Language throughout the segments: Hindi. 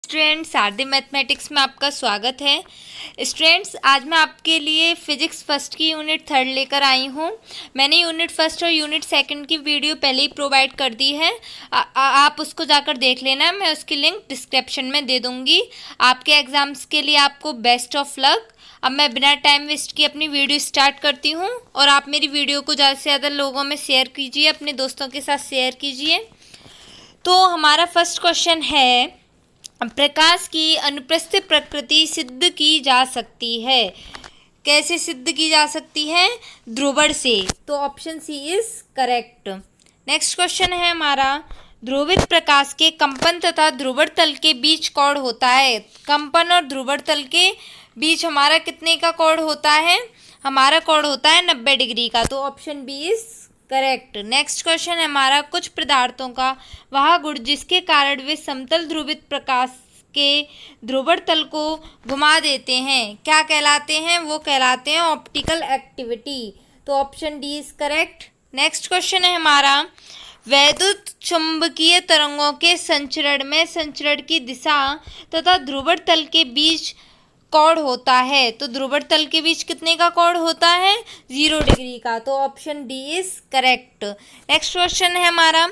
स्टूडेंट्स, आरडी मैथमेटिक्स में आपका स्वागत है। स्टूडेंट्स, आज मैं आपके लिए फिजिक्स फर्स्ट की यूनिट थर्ड लेकर आई हूँ। मैंने यूनिट फर्स्ट और यूनिट सेकंड की वीडियो पहले ही प्रोवाइड कर दी है। आप उसको जाकर देख लेना, मैं उसकी लिंक डिस्क्रिप्शन में दे दूँगी। आपके एग्ज़ाम्स के लिए आपको बेस्ट ऑफ लक। अब मैं बिना टाइम वेस्ट किए अपनी वीडियो स्टार्ट करती हूँ और आप मेरी वीडियो को ज़्यादा से ज़्यादा लोगों में शेयर कीजिए, अपने दोस्तों के साथ शेयर कीजिए। तो हमारा फर्स्ट क्वेश्चन है, प्रकाश की अनुप्रस्थ प्रकृति सिद्ध की जा सकती है। कैसे सिद्ध की जा सकती है? ध्रुवण से। तो option C is correct. Next question है हमारा, ध्रुवित प्रकाश के कंपन तथा ध्रुवण तल के बीच कोण होता है। कंपन और ध्रुवण तल के बीच हमारा कितने का कोण होता है? हमारा कोण होता है 90 डिग्री का। तो option B is correct. Next question है हमारा, कुछ पदार्थों का वह गुण जिसके कारण वे समतल ध्रुवित प्रकाश के ध्रुवण तल को घुमा देते हैं, क्या कहलाते हैं? वो कहलाते हैं ऑप्टिकल एक्टिविटी। तो option D is correct. Next question है हमारा, वैद्युत चुंबकीय तरंगों के संचरण में संचरण की दिशा तथा ध्रुवण तल के बीच कोण होता है। तो ध्रुवण तल के बीच कितने का कोण होता है? 0 डिग्री का। तो option D is correct. Next question है हमारा,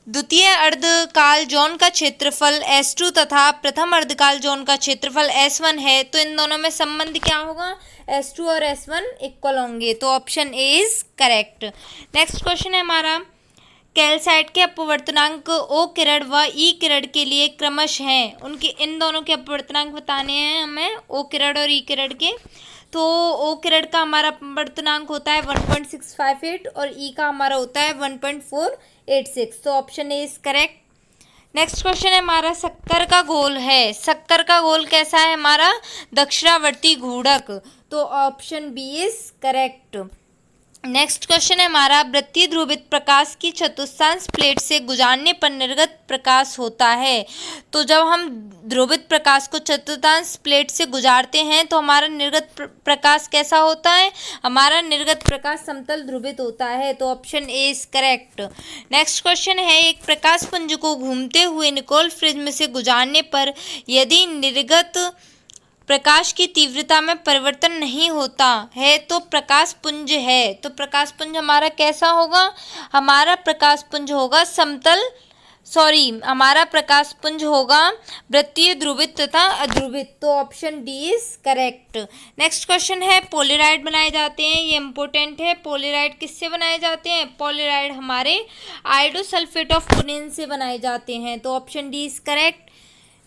द्वितीय अर्धकाल जोन का क्षेत्रफल S2 तथा प्रथम अर्धकाल जोन का क्षेत्रफल S1 है। तो इन दोनों में संबंध क्या होगा? S2 और S1 इक्वल होंगे। तो option A is correct. Next question है हमारा, कैल्साइट के अपवर्तनांक O किरण व E किरण के लिए क्रमश हैं। उनके इन दोनों के अपवर्तनांक बताने हैं हमें, O किरण और E किरण के। तो O किरण का हमारा अपवर्तनांक होता है 1.658 और E का हमारा होता है 1.486। तो option A is correct. Next question है हमारा, शक्कर का गोल है। शक्कर का गोल कैसा है? हमारा दक्षिणावर्ती घूर्णक। तो option B is correct. Next question है हमारा, वृत्तीय ध्रुवित प्रकाश की चतुर्थांश प्लेट से गुजारने पर निर्गत प्रकाश होता है। तो जब हम ध्रुवित प्रकाश को चतुर्थांश प्लेट से गुजारते हैं तो हमारा निर्गत प्रकाश कैसा होता है? हमारा निर्गत प्रकाश समतल ध्रुवित होता है। तो option A is correct. Next question है, एक प्रकाश पुंज को घूमते हुए निकोल प्रिज्म से गुजारने पर यदि निर्गत प्रकाश की तीव्रता में परिवर्तन नहीं होता है तो प्रकाश पुंज है। तो प्रकाश पुंज हमारा कैसा होगा? हमारा प्रकाश पुंज होगा हमारा प्रकाश पुंज होगा वृत्तीय ध्रुवित तथा अध्रुवित। तो option D is correct. Next question है, पोलेराइड बनाए जाते हैं। ये इंपॉर्टेंट है। पोलेराइड किससे बनाए जाते हैं? पोलेराइड हमारे आयोडोसल्फेट ऑफ पोटेशियम से बनाए जाते हैं। तो option D is correct.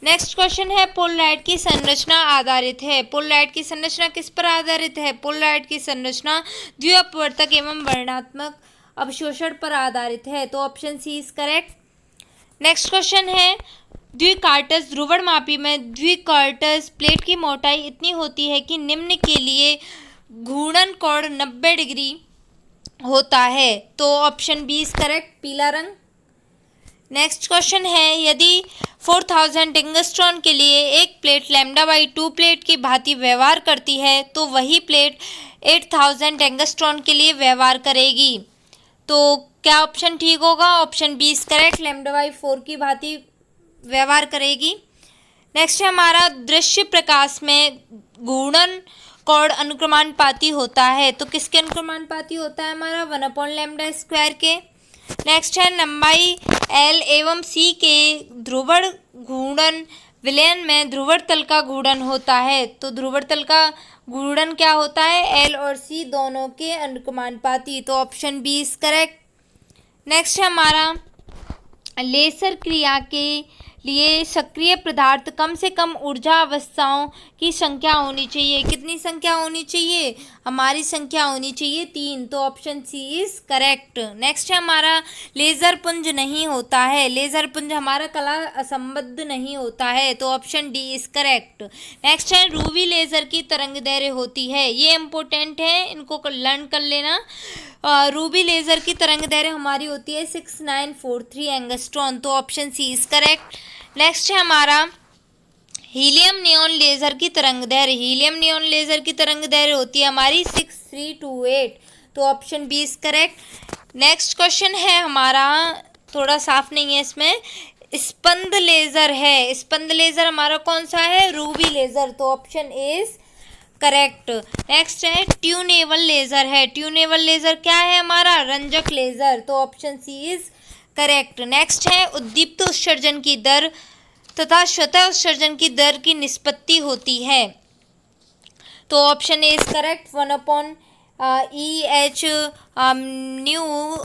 Next question है, पोलराइड की संरचना आधारित है। पोलराइड की संरचना किस पर आधारित है? पोलराइड की संरचना द्विअपवर्तक एवं वर्णात्मक अवशोषण पर आधारित है। तो option C is correct. Next question है, द्विकार्टस ध्रुवणमापी में द्विकार्टस प्लेट की मोटाई इतनी होती है कि निम्न के लिए घूर्णन कोण 90 डिग्री होता है। तो ऑप्शन बी इज करेक्ट, पीला रंग। नेक्स्ट क्वेश्चन है, यदि 4000 एंगस्ट्रॉन के लिए एक प्लेट λ/2 प्लेट की भांति व्यवहार करती है तो वही प्लेट 8000 एंगस्ट्रॉन के लिए व्यवहार करेगी। तो क्या ऑप्शन ठीक होगा? ऑप्शन बी इज करेक्ट, λ/4 की भांति व्यवहार करेगी। नेक्स्ट है हमारा, दृश्य प्रकाश में घूर्णन कोण अनुक्रमानुपाती होता है। तो किसके अनुक्रमानुपाती होता है? हमारा 1/λ² के। नेक्स्ट है, लंबाई L एवं C के ध्रुवण घूर्णन विलयन में ध्रुवण तल का घूर्णन होता है। तो ध्रुवण तल का घूर्णन क्या होता है? L और C दोनों के अनुक्रमानुपाती। तो option B is correct. Next है हमारा, लेसर क्रिया के लिए सक्रिय पदार्थ कम से कम ऊर्जा अवस्थाओं की संख्या होनी चाहिए। कितनी संख्या होनी चाहिए? हमारी संख्या होनी चाहिए 3। तो option C is correct. Next है हमारा, लेजर पुंज नहीं होता है। लेजर पुंज हमारा कला असंबद्ध नहीं होता है। तो option D is correct. Next है, रूबी लेजर की तरंग दैर्घ्य होती है। ये इंपॉर्टेंट है, इनको लर्न कर लेना। रूबी लेजर की तरंग दैर्घ्य हमारी होती है 6943 एंगस्ट्रॉन। तो option C is correct. Next है हमारा, हीलियम नियॉन लेजर की तरंग दैर्घ्य। हीलियम नियॉन लेजर की तरंग दैर्घ्य होती है हमारी 6328। तो option B is correct. Next question है हमारा, थोड़ा साफ नहीं है इसमें, स्पंद लेजर है। स्पंद लेजर हमारा कौन सा है? Ruby laser. तो option A is correct. Next है ट्यूनेबल लेजर है। ट्यूनेबल लेजर क्या है हमारा? रंजक लेजर। तो option C is correct. Next है उद्दीप्त उत्सर्जन की दर तथा स्वतः उत्सर्जन की दर की निष्पत्ति होती है। तो option A is correct, 1/EH new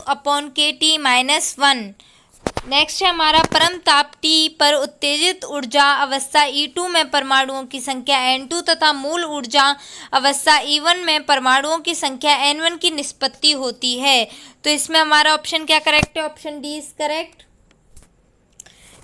upon KT-1। Next है हमारा परम ताप T पर उत्तेजित ऊर्जा अवस्था E2 में परमाणुओं की संख्या N2 तथा मूल ऊर्जा अवस्था E1 में परमाणुओं की संख्या N1 की निष्पत्ति होती है। तो इसमें हमारा ऑप्शन क्या करेक्ट है? Option D is correct.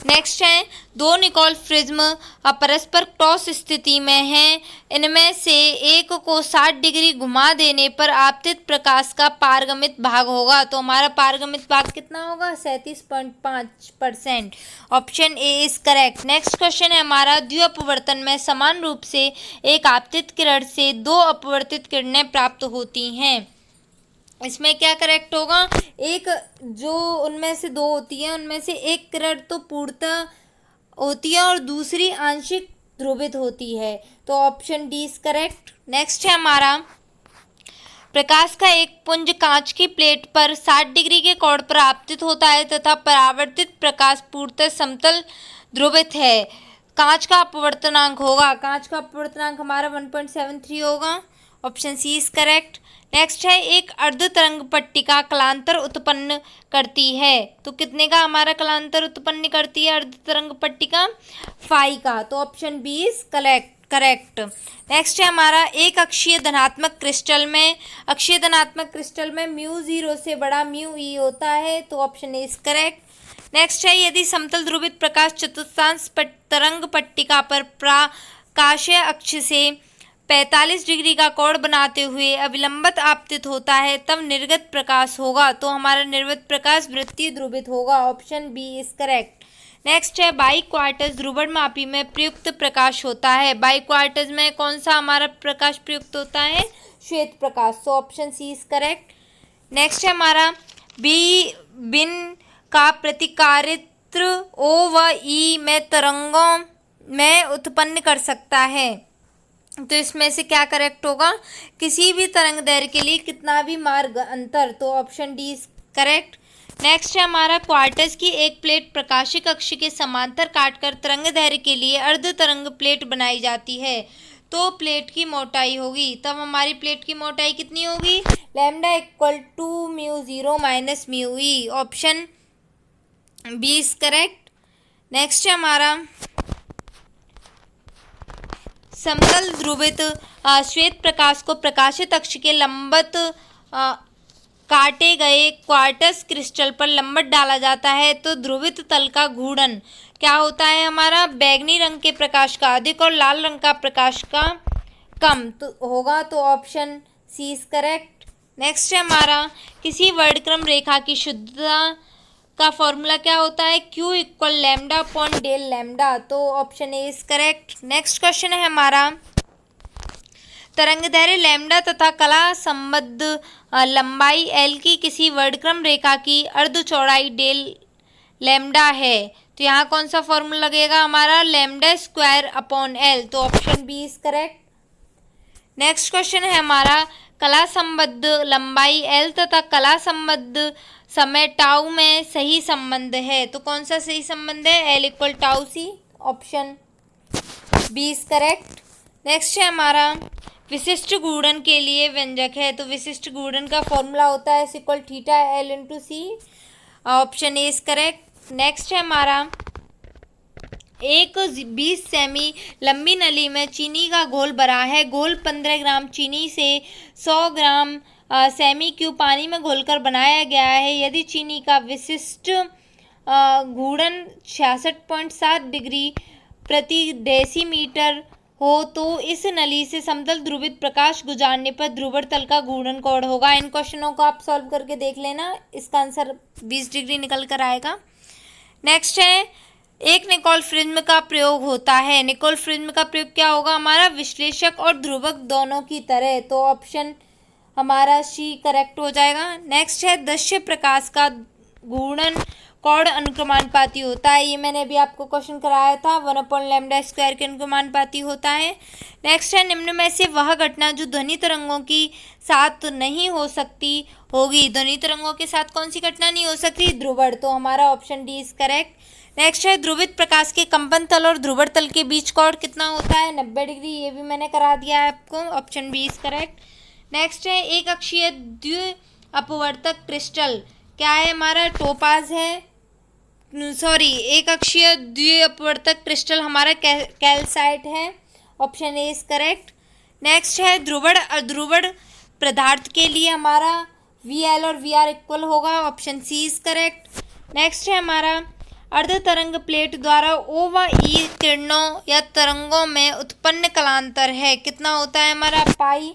Next है दो निकोल प्रिज्म परस्पर क्रॉस स्थिति में हैं। इनमें से एक को 60 डिग्री घुमा देने पर आपतित प्रकाश का पारगमित भाग होगा। तो हमारा पारगमित भाग कितना होगा? 37.5%। Option A is correct. Next question है हमारा द्विअपवर्तन में समान रूप से एक आपतित किरण से दो अपवर्तित किरणें प्राप्त होती हैं। इसमें क्या करेक्ट होगा? एक जो उनमें से दो होती है उनमें से एक किरण तो पूर्णतः होती है और दूसरी आंशिक ध्रुवित होती है। तो option D is correct. Next है हमारा प्रकाश का एक पुंज कांच की प्लेट पर 60 डिग्री के कोण पर आपतित होता है तथा परावर्तित प्रकाश पूर्णतः समतल ध्रुवित है। कांच का अपवर्तनांक होगा, कांच का अपवर्तनांक हमारा 1.73 होगा। Option C is correct. Next है एक अर्ध तरंग पट्टिका कलांतर उत्पन्न करती है। तो कितने का हमारा कलांतर उत्पन्न करती है अर्ध तरंग पट्टिका? 5 का। तो option B is correct. Next है हमारा एक अक्षीय धनात्मक क्रिस्टल में μ0 से बड़ा μe होता है। तो option A is correct. Next है यदि समतल ध्रुवित प्रकाश चतुर्थांश तरंग पट्टिका पर प्रकाशीय अक्ष से 45 डिग्री का कोण बनाते हुए अविलंबित आपतित होता है तब निर्गत प्रकाश होगा। तो हमारा निर्गत प्रकाश वृत्तीय ध्रुवित होगा। Option B is correct. Next है बाई क्वार्टज ध्रुवणमापी में प्रयुक्त प्रकाश होता है। बाई क्वार्टज में कौन सा हमारा प्रकाश प्रयुक्त होता है? श्वेत प्रकाश। तो option C is correct. Next है हमारा बी बिन का प्रतिकारित्र O व E में तरंगों में उत्पन्न कर सकता है। तो इसमें से क्या करेक्ट होगा? किसी भी तरंग दैर्घ्य के लिए कितना भी मार्ग अंतर। तो option D is correct. Next है हमारा क्वार्टज की एक प्लेट प्रकाशिक अक्ष के समांतर काटकर तरंग दैर्घ्य के लिए अर्ध तरंग प्लेट बनाई जाती है। तो प्लेट की मोटाई होगी, तब हमारी प्लेट की मोटाई कितनी होगी? Lambda equal to μ0 minus μe। Option B is correct. Next है हमारा समतल ध्रुवित श्वेत प्रकाश को प्रकाशित अक्ष के लंबवत काटे गए क्वार्टज क्रिस्टल पर लंबवत डाला जाता है तो ध्रुवित तल का घूर्णन क्या होता है हमारा? बैगनी रंग के प्रकाश का अधिक और लाल रंग का प्रकाश का कम तो होगा। तो option C is correct. Next है हमारा किसी वर्णक्रम रेखा की शुद्धता का फॉर्मूला क्या होता है? Q equal lambda upon del lambda. तो option A is correct. Next question है हमारा तरंगदैर्घ्य लैम्डा तथा कला संबद्ध लंबाई L की किसी वर्णक्रम रेखा की अर्ध चौड़ाई डेल लैम्डा है। तो यहाँ कौन सा फॉर्मूला लगेगा हमारा? Lambda square upon L। तो option B is correct. Next question है हमारा कला संबद्ध लंबाई L तथा कला संबद्ध समय टाउ में सही संबंध है। तो कौन सा सही संबंध है? L equal tau C. Option B is correct. Next है हमारा विशिष्ट घूर्णन के लिए व्यंजक है। तो विशिष्ट घूर्णन का फॉर्मूला होता है S equal theta L into C. Option A is correct. Next है हमारा एक 20 सेमी लंबी नली में चीनी का घोल भरा है। घोल 15 ग्राम चीनी से 100 ग्राम सेमी क्यूब पानी में घोलकर बनाया गया है। यदि चीनी का विशिष्ट घूर्णन 66.7 डिग्री प्रति डेसीमीटर हो तो इस नली से समतल ध्रुवित प्रकाश गुजारने पर ध्रुवण तल का घूर्णन कोण होगा। इन क्वेश्चनों को आप सॉल्व करके देख लेना, इसका आंसर 20 डिग्री निकल कर आएगा। नेक्स्ट है एक निकोल प्रिज्म का प्रयोग होता है। निकोल प्रिज्म का प्रयोग क्या होगा हमारा? विश्लेषक और ध्रुवक दोनों की तरह। तो ऑप्शन हमारा सी करेक्ट हो जाएगा। नेक्स्ट है दृश्य प्रकाश का घूर्णन कौड़ अनुक्रमानुपाती होता है। ये मैंने अभी आपको क्वेश्चन कराया था, 1/λ² के अनुक्रमानुपाती होता है। नेक्स्ट है, निम्न में से वह घटना जो ध्वनि तरंगों की साथ नहीं हो सकती होगी। ध्वनि तरंगों के साथ कौन सी घटना नहीं हो सकती? ध्रुवण। तो हमारा option D is correct. Next है, ध्रुवित प्रकाश के कंपन तल और ध्रुवण तल के बीच कोण कितना होता है? 90 डिग्री। ये भी मैंने करा दिया है आपको, option B is correct. Next है, एक अक्षीय द्वि अपवर्तक क्रिस्टल क्या है? हमारा टोपाज है, सॉरी, एक अक्षीय द्वि अपवर्तक क्रिस्टल हमारा कैल्साइट है, option A is correct. Next है, ध्रुवण अध्रुवण पदार्थ के लिए हमारा VL और VR इक्वल होगा, option C is correct. Next है हमारा, अर्ध तरंग प्लेट द्वारा O व E किरणों या तरंगों में उत्पन्न कलांतर है, कितना होता है? हमारा पाई,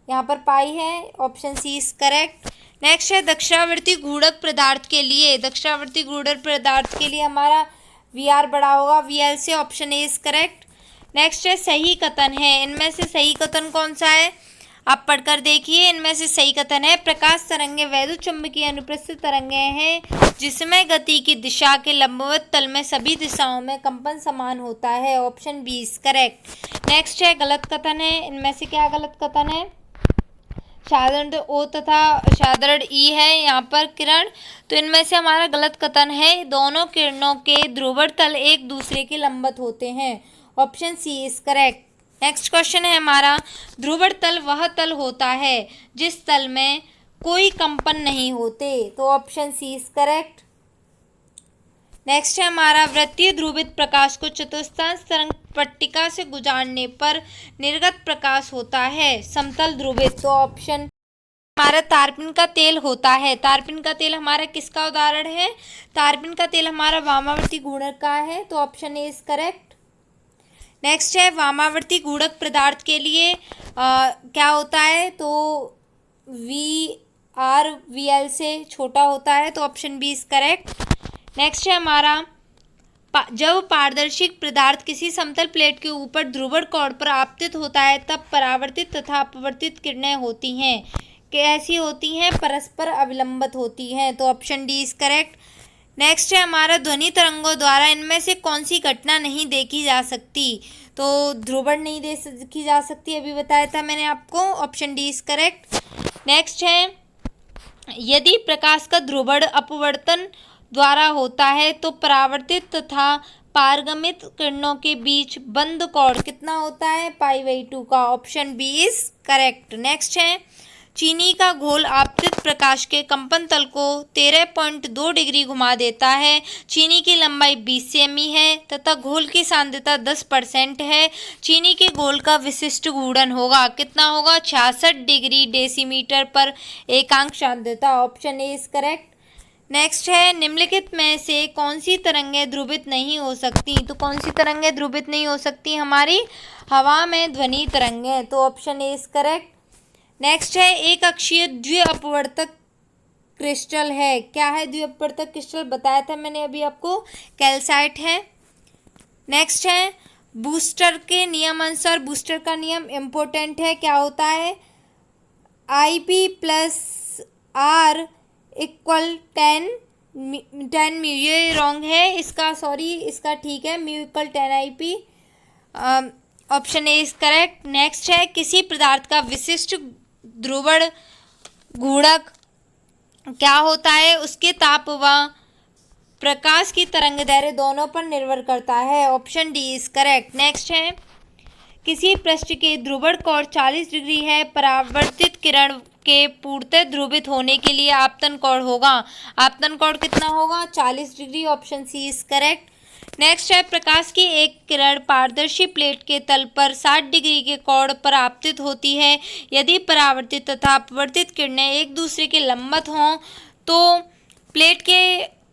यहाँ पर पाई है, option C is correct. Next है, दक्षिणावर्ती घूर्णक पदार्थ के लिए, दक्षिणावर्ती घूर्णक पदार्थ के लिए हमारा VR बड़ा होगा VL से, option A is correct. Next है, सही कथन है, इनमें से सही कथन कौन सा है? आप पढ़कर देखिए। इनमें से सही कथन है, प्रकाश तरंगे वैद्युत चुंबकीय अनुप्रस्थ तरंगे हैं जिसमें गति की दिशा के लंबवत तल में सभी दिशाओं में कंपन समान होता है, option B is correct. Next है, गलत कथन है, इनमें से क्या गलत कथन है? साधारण O तथा साधारण E है यहाँ पर किरण, तो इनमें से हमारा गलत कथन है, दोनों किरणों के ध्रुवण तल एक दूसरे के लंबवत होते हैं, option C is correct. Next question है हमारा, ध्रुवण तल वह तल होता है जिस तल में कोई कंपन नहीं होते, तो option C is correct. Next है हमारा, वृत्तीय ध्रुवित प्रकाश को चतुर्थांश तरंग पट्टिका से गुजारने पर निर्गत प्रकाश होता है समतल ध्रुवित, तो ऑप्शन हमारा तारपीन का तेल होता है। तारपीन का तेल हमारा किसका उदाहरण है? तारपीन का तेल हमारा वामावर्ती घूर्णक का है, तो option A is correct. Next है, वामावर्ती घूर्णक पदार्थ के लिए क्या होता है? तो VR VL से छोटा होता है, तो option B is correct. Next है हमारा, जब पारदर्शी पदार्थ किसी समतल प्लेट के ऊपर ध्रुवण कोण पर आपतित होता है तब परावर्तित तथा अपवर्तित किरणें होती हैं, कैसी होती हैं? परस्पर अविलंबित होती हैं, तो option D is correct. Next है हमारा, ध्वनि तरंगों द्वारा इनमें से कौन सी घटना नहीं देखी जा सकती? तो ध्रुवण नहीं देखी जा सकती, अभी बताया था मैंने आपको, option D is correct. Next है, यदि प्रकाश का ध्रुवण अपवर्तन द्वारा होता है तो परावर्तित तथा पारगमित किरणों के बीच बंद कोण कितना होता है? π/2 का, option B is correct. Next है, चीनी का घोल आपतित प्रकाश के कंपन तल को 13.2 डिग्री घुमा देता है। चीनी की लंबाई 20 सेमी है तथा घोल की सांद्रता 10% है। चीनी के घोल का विशिष्ट घूर्णन होगा, कितना होगा? 66 डिग्री डेसीमीटर पर एकांक सांद्रता, option A is correct. Next है, निम्नलिखित में से कौन सी तरंगें ध्रुवित नहीं हो सकती? तो कौन सी तरंगें ध्रुवित नहीं हो सकती? हमारी हवा में ध्वनि तरंगें, तो option A is correct. Next है, एक अक्षीय द्विअपवर्तक क्रिस्टल है, क्या है द्विअपवर्तक क्रिस्टल? बताया था मैंने अभी आपको, कैल्साइट है। नेक्स्ट है, बूस्टर के नियम अनुसार, बूस्टर का नियम इम्पोर्टेंट है, क्या होता है? IP + R = 10 म्यू, ये रॉन्ग है इसका, सॉरी, इसका ठीक है, mu = 10 IP, option A is correct. Next है, किसी पदार्थ का विशिष्ट ध्रुवण घूर्णक क्या होता है? उसके ताप व प्रकाश की तरंगदैर्घ्य दोनों पर निर्भर करता है, option D is correct. Next है, किसी पृष्ठ के ध्रुवण कोण 40 डिग्री है, परावर्तित किरण के पूर्णतः ध्रुवित होने के लिए आपतन कोण होगा, आपतन कोण कितना होगा? 40 degree, option C is correct. Next है, प्रकाश की एक किरण पारदर्शी प्लेट के तल पर 60 डिग्री के कोण पर आपतित होती है। यदि परावर्तित तथा अपवर्तित किरणें एक दूसरे के लंबवत हों तो प्लेट के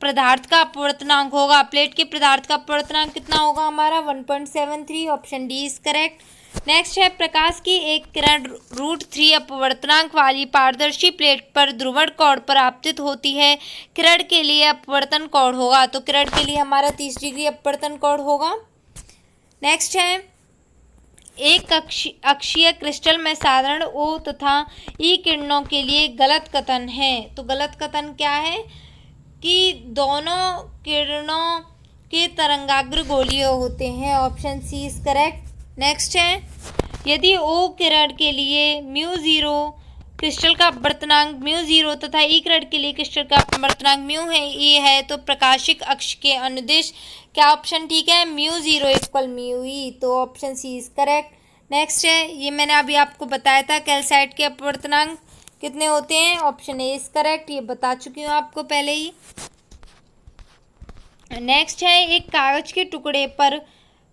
पदार्थ का अपवर्तनांक होगा, प्लेट के पदार्थ का अपवर्तनांक कितना होगा? हमारा 1.73, option D is correct. Next है, प्रकाश की एक किरण √3 अपवर्तनांक वाली पारदर्शी प्लेट पर ध्रुवण कोण पर आपतित होती है, किरण के लिए अपवर्तन कोण होगा, तो किरण के लिए हमारा 30 डिग्री अपवर्तन कोण होगा। नेक्स्ट है, एक अक्षीय क्रिस्टल में साधारण O तथा E किरणों के लिए गलत कथन है, तो गलत कथन क्या है? कि दोनों किरणों के तरंगाग्र गोलीय होते हैं। Option C is correct. Next है, यदि ओ किरण के लिए μ0 क्रिस्टल का अपवर्तनांक μ0 तथा ई किरण के लिए क्रिस्टल का अपवर्तनांक μe है तो प्रकाशिक अक्ष के अनुदिश क्या ऑप्शन ठीक है? μ0 इक्वल μe। तो option C is correct. Next है, ये मैंने अभी आपको बताया था कैल्साइट के अपवर्तनांक कितने होते हैं। ऑप्शन ए इज करेक्ट, ये बता चुकी हूँ आपको पहले ही। नेक्स्ट है, एक कागज के टुकड़े पर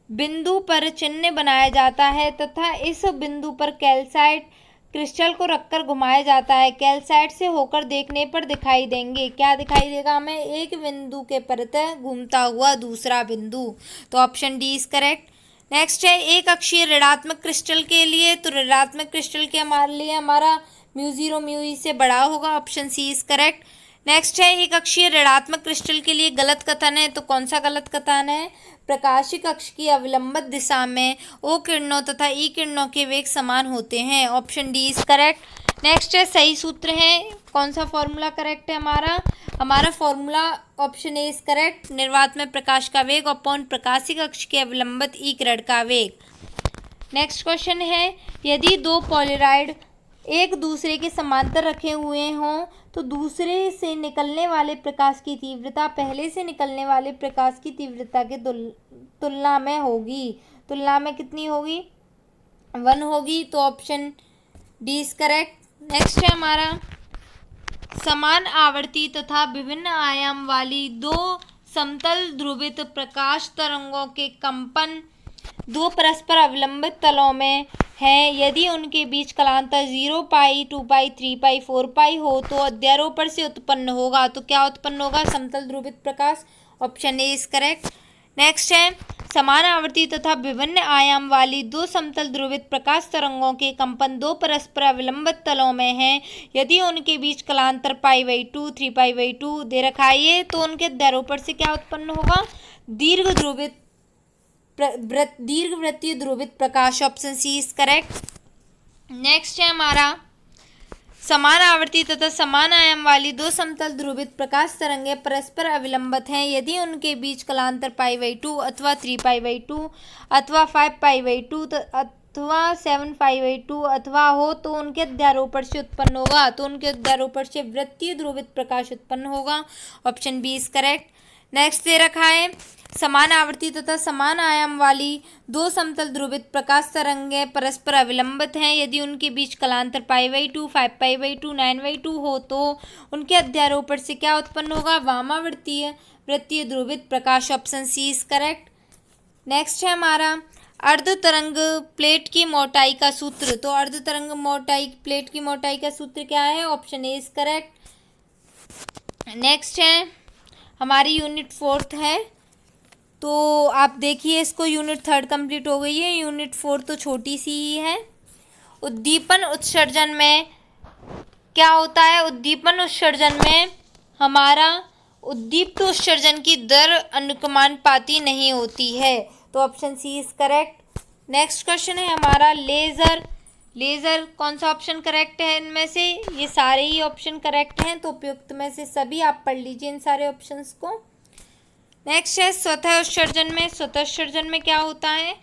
बिंदु पर चिन्ह बनाया जाता है तथा इस बिंदु पर कैल्साइट क्रिस्टल को रखकर घुमाया जाता है। कैल्साइट से होकर देखने पर दिखाई देंगे, क्या दिखाई देगा हमें? एक बिंदु के परत घूमता हुआ दूसरा बिंदु। तो option D is correct. Next है, एक अक्षीय ऋणात्मक क्रिस्टल के लिए, तो ऋणात्मक क्रिस्टल के हमारे लिए हमारा μ0 μe से बड़ा होगा। Option C is correct. Next है, एक अक्षीय ऋणात्मक क्रिस्टल के लिए गलत कथन है, तो कौन सा गलत कथन है? प्रकाशिक अक्ष की अविलंबित दिशा में ओ किरणों तथा ई किरणों के वेग समान होते हैं। Option D is correct. Next है, सही सूत्र है, कौन सा फॉर्मूला करेक्ट है हमारा formula option A is correct. निर्वात में प्रकाश का वेग अपॉन प्रकाशिक अक्ष के अविलंबित ई किरण का वेग। नेक्स्ट क्वेश्चन है, यदि दो पॉलराइड एक दूसरे के समांतर रखे हुए हों तो दूसरे से निकलने वाले प्रकाश की तीव्रता पहले से निकलने वाले प्रकाश की तीव्रता के तुलना में होगी। तुलना में कितनी होगी? 1 होगी। तो option D is correct. Next है हमारा, समान आवर्ती तथा विभिन्न आयाम वाली दो समतल ध्रुवित प्रकाश तरंगों के कंपन दो परस्पर अवलंबित तलों में है। यदि उनके बीच कलांतर 0 पाई 2 पाई 3 पाई 4 पाई हो तो अध्यारोपण से उत्पन्न होगा। तो क्या उत्पन्न होगा? समतल ध्रुवित प्रकाश। Option A is correct. Next है, समान आवर्ती तथा विभिन्न आयाम वाली दो समतल ध्रुवित प्रकाश तरंगों के कंपन दो परस्पर अवलंबित तलों में है। यदि उनके बीच कलांतर π/2 3π/2 दे रखा है तो उनके अध्यारोपण से क्या उत्पन्न होगा? दीर्घवृत्तीय ध्रुवित प्रकाश। Option C is correct. Next है हमारा, समान आवर्ती तथा समान आयाम वाली दो समतल ध्रुवित प्रकाश तरंगें परस्पर अविलंबित हैं। यदि उनके बीच कलांतर π/2 अथवा 3π/2 अथवा 5π/2 अथवा 7π/2 अथवा हो तो उनके अध्यारोपण से उत्पन्न होगा। तो उनके अध्यारोपण से वृत्तीय ध्रुवित प्रकाश उत्पन्न होगा। Option B is correct. Next दे रखा है, समान आवर्ती तथा समान आयाम वाली दो समतल ध्रुवित प्रकाश तरंगें परस्पर अविलंबित हैं। यदि उनके बीच कलांतर π/2 5π/2 9/2 हो तो उनके अध्यारोपण से क्या उत्पन्न होगा? वामावर्तीय वृत्तीय ध्रुवित प्रकाश। Option C is correct. Next है हमारा, अर्ध तरंग प्लेट की मोटाई का सूत्र। तो अर्ध तरंग प्लेट की मोटाई का सूत्र क्या है? Option A is correct. Next है हमारी यूनिट 4 है, तो आप देखिए इसको, यूनिट 3 कंप्लीट हो गई है, यूनिट 4 तो छोटी सी ही है। उद्दीपन उत्सर्जन में क्या होता है? उद्दीपन उत्सर्जन में हमारा उद्दीप्त उत्सर्जन की दर अनुकमानुपाती नहीं होती है। तो option C is correct. Next question है हमारा, लेज़र कौन सा ऑप्शन करेक्ट है इनमें से? ये सारे ही ऑप्शन करेक्ट हैं, तो उपयुक्त में से सभी आप पढ़ लीजिए इन सारे ऑप्शंस को। नेक्स्ट है, स्वतः उत्सर्जन में। स्वतः उत्सर्जन में क्या होता है?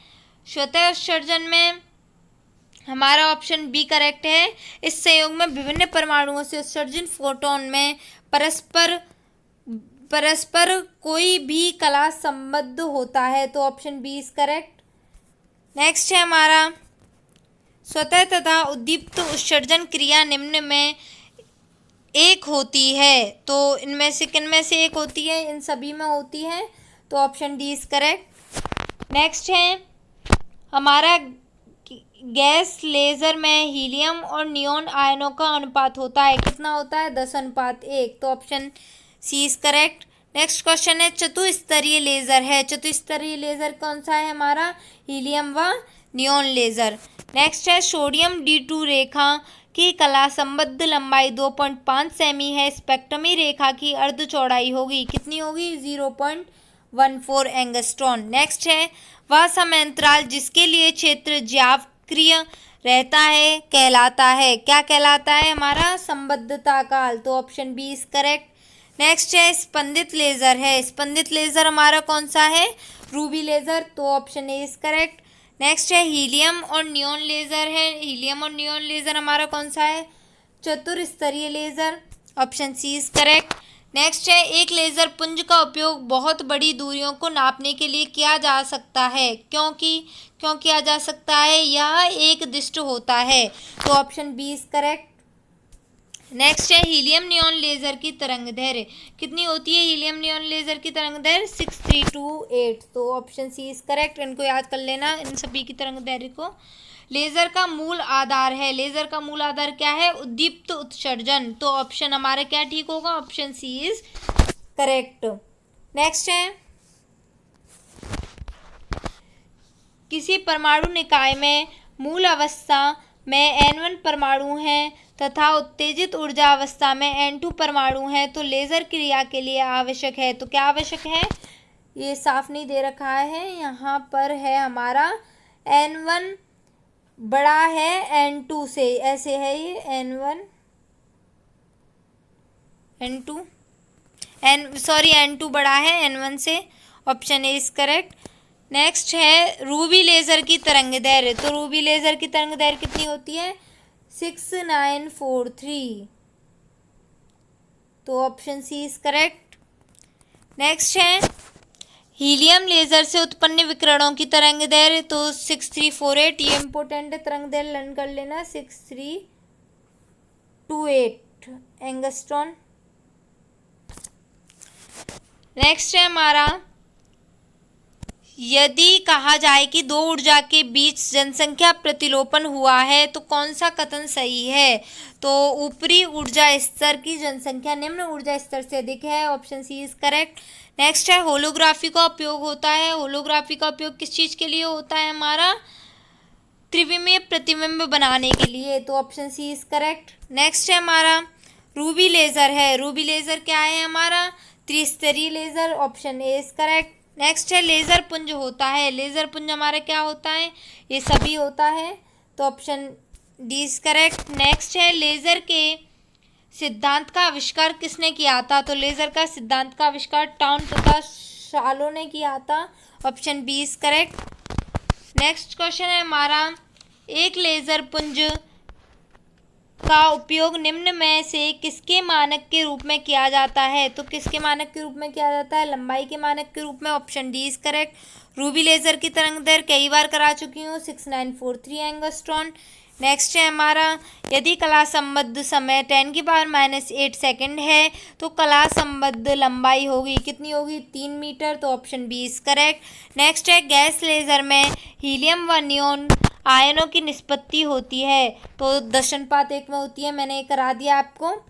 स्वतः उत्सर्जन में हमारा ऑप्शन बी करेक्ट है। इस संयोग में विभिन्न परमाणुओं से उत्सर्जित फोटोन में परस्पर कोई भी कला संबद्ध होता है। तो option B is correct. Next है हमारा, स्वतः तथा उद्दीप्त उत्सर्जन क्रिया निम्न में एक होती है। तो इनमें से किन में से एक होती है? इन सभी में होती है। तो option D is correct. Next है हमारा, गैस लेज़र में हीलियम और नियॉन आयनों का अनुपात होता है, कितना होता है? 10:1। तो option C is correct. Next question है, चतुस्तरीय लेज़र है। चतुस्तरीय लेज़र कौन सा है हमारा? हीलियम व नियॉन लेज़र। नेक्स्ट है, सोडियम D2 रेखा की कला संबद्ध लंबाई 2.5 सेमी है। स्पेक्ट्रमी रेखा की अर्ध चौड़ाई होगी, कितनी होगी? 0.14 एंगस्ट्रॉन। नेक्स्ट है, वह समय अंतराल जिसके लिए क्षेत्र ज्यावक्रिय रहता है कहलाता है, क्या कहलाता है? हमारा संबद्धता काल। तो option B is correct. Next है स्पंदित लेज़र है, स्पंदित लेज़र हमारा कौन सा है, रूबी लेज़र, तो option A is correct. Next है हीलियम और नियॉन लेज़र है, हीलियम और नियॉन लेज़र हमारा कौन सा है, चतुर्स्तरीय laser, option C is correct. Next है एक लेज़र पुंज का उपयोग बहुत बड़ी दूरियों को नापने के लिए किया जा सकता है, क्यों किया जा सकता है, यह एक दिष्ट होता है, तो option B is correct. Next है हीलियम नियॉन लेज़र की तरंगदैर्घ्य कितनी होती है, हीलियम नियॉन लेज़र की तरंगदैर्घ्य 6328, तो ऑप्शन सी इज करेक्ट। इनको याद कर लेना, इन सभी की तरंगदैर्घ्य को। लेज़र का मूल आधार है, लेज़र का मूल आधार क्या है, उद्दीप्त उत्सर्जन, तो ऑप्शन हमारा क्या ठीक होगा, option C is correct. Next है किसी परमाणु निकाय में मूल अवस्था में N1 परमाणु हैं तथा उत्तेजित ऊर्जा अवस्था में N2 परमाणु हैं, तो लेज़र क्रिया के लिए आवश्यक है, तो क्या आवश्यक है, ये साफ नहीं दे रखा है, यहाँ पर है हमारा N1 बड़ा है N2 से, ऐसे है ये N2 बड़ा है N1 से, option A is correct. Next है रूबी लेज़र की तरंगदैर्घ्य, तो रूबी लेज़र की तरंगदैर्घ्य कितनी होती है, 6943, तो option C is correct. Next है हीलियम लेज़र से उत्पन्न विकिरणों की तरंगदैर्घ्य, तो 6348, ये इंपॉर्टेंट है, तरंगदैर्घ्य लर्न कर लेना, 6328 एंगस्ट्रॉन। नेक्स्ट है हमारा यदि कहा जाए कि दो ऊर्जा के बीच जनसंख्या प्रतिलोपन हुआ है तो कौन सा कथन सही है, तो ऊपरी ऊर्जा स्तर की जनसंख्या निम्न ऊर्जा स्तर से अधिक है, option C is correct. Next है होलोग्राफी का उपयोग होता है, होलोग्राफी का उपयोग किस चीज़ के लिए होता है, हमारा त्रिविमीय प्रतिबिंब बनाने के लिए, तो option C is correct. Next है हमारा रूबी लेज़र है, रूबी लेज़र क्या है हमारा, त्रिस्तरीय laser, option A is correct. Next है लेज़र पुंज होता है, लेज़र पुंज हमारा क्या होता है, ये सभी होता है, तो option D is correct. Next है लेज़र के सिद्धांत का आविष्कार किसने किया था, तो लेज़र का सिद्धांत का आविष्कार टाउन तथा शालो ने किया था, option B is correct. Next question है हमारा एक लेज़र पुंज का उपयोग निम्न में से किसके मानक के रूप में किया जाता है, तो किसके मानक के रूप में किया जाता है, लंबाई के मानक के रूप में, option D is correct. Ruby laser की तरंगदैर्घ्य कई बार करा चुकी हूँ, 6943 एंगस्ट्रॉन। नेक्स्ट है हमारा यदि कला संबद्ध समय 10⁻⁸ सेकंड है तो कला संबद्ध लंबाई होगी कितनी होगी, 3 मीटर, तो option B is correct. Next है गैस लेज़र में हीलियम व नियॉन आयनों की निष्पत्ति होती है, तो 10:1 में होती है, मैंने करा दिया आपको।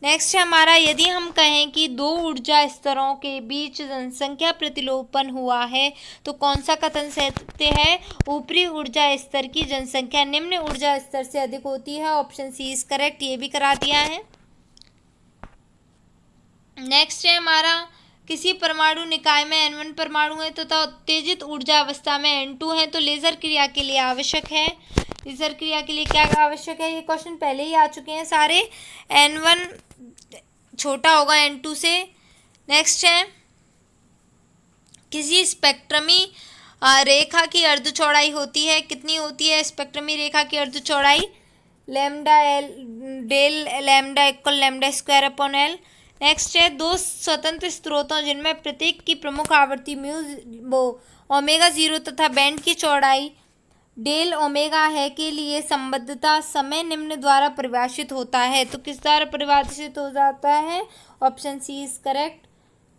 नेक्स्ट है हमारा यदि हम कहें कि दो ऊर्जा स्तरों के बीच जनसंख्या प्रतिलोपन हुआ है तो कौन सा कथन सत्य है, ऊपरी ऊर्जा स्तर की जनसंख्या निम्न ऊर्जा स्तर से अधिक होती है, ऑप्शन सी इज करेक्ट, ये भी करा दिया है। नेक्स्ट है हमारा किसी परमाणु निकाय में N1 परमाणु है तथा उत्तेजित ऊर्जा अवस्था में N2 है तो लेज़र क्रिया के लिए आवश्यक है, लेज़र क्रिया के लिए क्या आवश्यक है, ये क्वेश्चन पहले ही आ चुके हैं सारे, N1 छोटा होगा N2 से। नेक्स्ट है किसी स्पेक्ट्रमी रेखा की अर्ध चौड़ाई होती है, कितनी होती है स्पेक्ट्रमी रेखा की अर्ध चौड़ाई, lambda L del lambda equal lambda square upon L. Next है दो स्वतंत्र स्रोतों जिनमें प्रत्येक की प्रमुख आवृत्ति ओमेगा 0 तथा बैंड की चौड़ाई डेल ओमेगा है के लिए संबद्धता समय निम्न द्वारा परिभाषित होता है, तो किस द्वारा परिभाषित हो जाता है, option C is correct.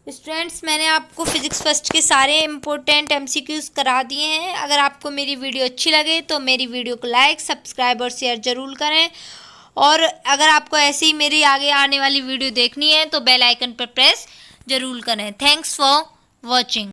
Students मैंने आपको फिजिक्स फर्स्ट के सारे इम्पोर्टेंट MCQs करा दिए हैं। अगर आपको मेरी वीडियो अच्छी लगे तो मेरी वीडियो को लाइक सब्सक्राइब और शेयर ज़रूर करें, और अगर आपको ऐसे ही मेरी आगे आने वाली वीडियो देखनी है तो बेल आइकन पर प्रेस ज़रूर करें। Thanks for watching.